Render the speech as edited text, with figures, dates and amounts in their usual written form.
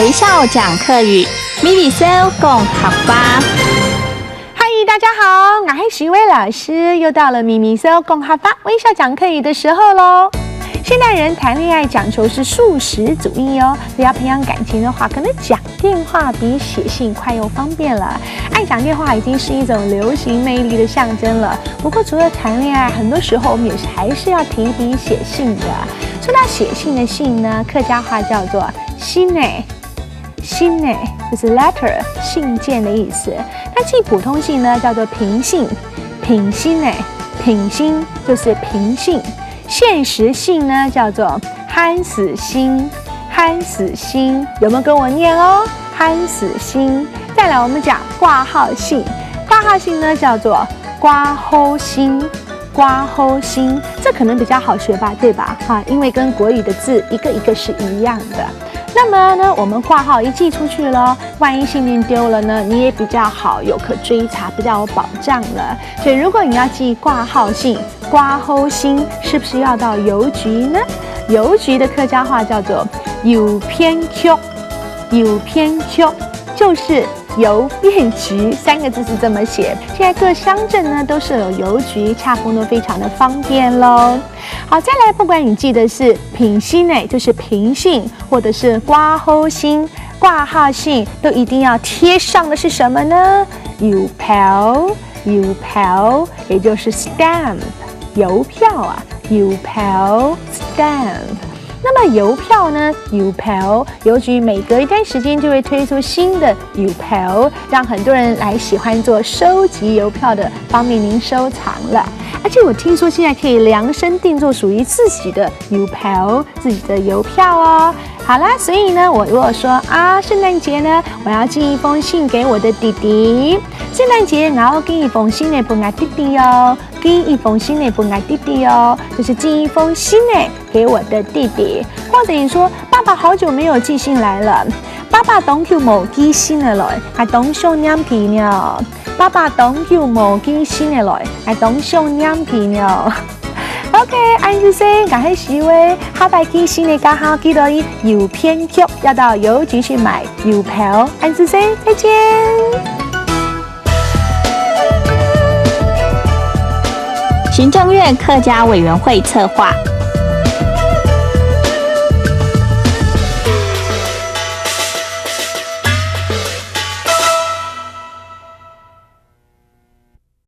微笑讲客语，米米搜共学吧。嗨，大家好，我是徐薇老师，又到了咪咪搜共学吧微笑讲客语的时候喽。现代人谈恋爱讲求是速食主义哦，要培养感情的话，可能讲电话比写信快又方便了。爱讲电话已经是一种流行魅力的象征了。不过除了谈恋爱，很多时候我们也还是要提笔写信的。说到写信的信呢，客家话叫做信欸，信欸就是 letter 信件的意思。那寄普通信呢叫做平信，品信欸，品信就是平信。现实信呢叫做憨死心，憨死心有没有跟我念哦？憨死心。再来我们讲挂号信，挂号信呢叫做挂号信，挂号信，这可能比较好学吧，对吧？因为跟国语的字一个一个是一样的。那么呢，我们挂号一寄出去了，万一信件丢了呢，你也比较好有可追查，比较有保障了。所以如果你要寄挂号信，挂号信是不是要到邮局呢？邮局的客家话叫做邮偏局，邮偏局就是邮便局，3个字是这么写。现在各乡镇呢都设有邮局，洽公都非常的方便喽。好，再来，不管你寄的是品信欸，就是平信，或者是挂号信、挂号信，都一定要贴上的是什么呢？邮票，邮票，也就是 stamp， 邮票啊，邮票 stamp。那么邮票呢？邮票，邮局每隔一段时间就会推出新的邮票，让很多人来喜欢做收集邮票的，方便您收藏了。而且我听说现在可以量身定做属于自己的邮票，自己的邮票哦。好啦，所以呢，我如果说啊，圣诞节呢，我要寄一封信给我的弟弟。圣诞节我要寄一封信给我弟弟哦，寄一封信给我弟弟哦，就是寄一封信给我的弟弟。或者你说，爸爸好久没有寄信来了，爸爸当久冇寄信的來，係當上眼皮呢。爸爸當久冇寄信的來，係當上眼皮呢。OK， 安子生，感謝徐威，下擺寄信的剛好寄到你郵偏局，要到郵局去買郵票。安子生，再見。行政院客家委员会策划，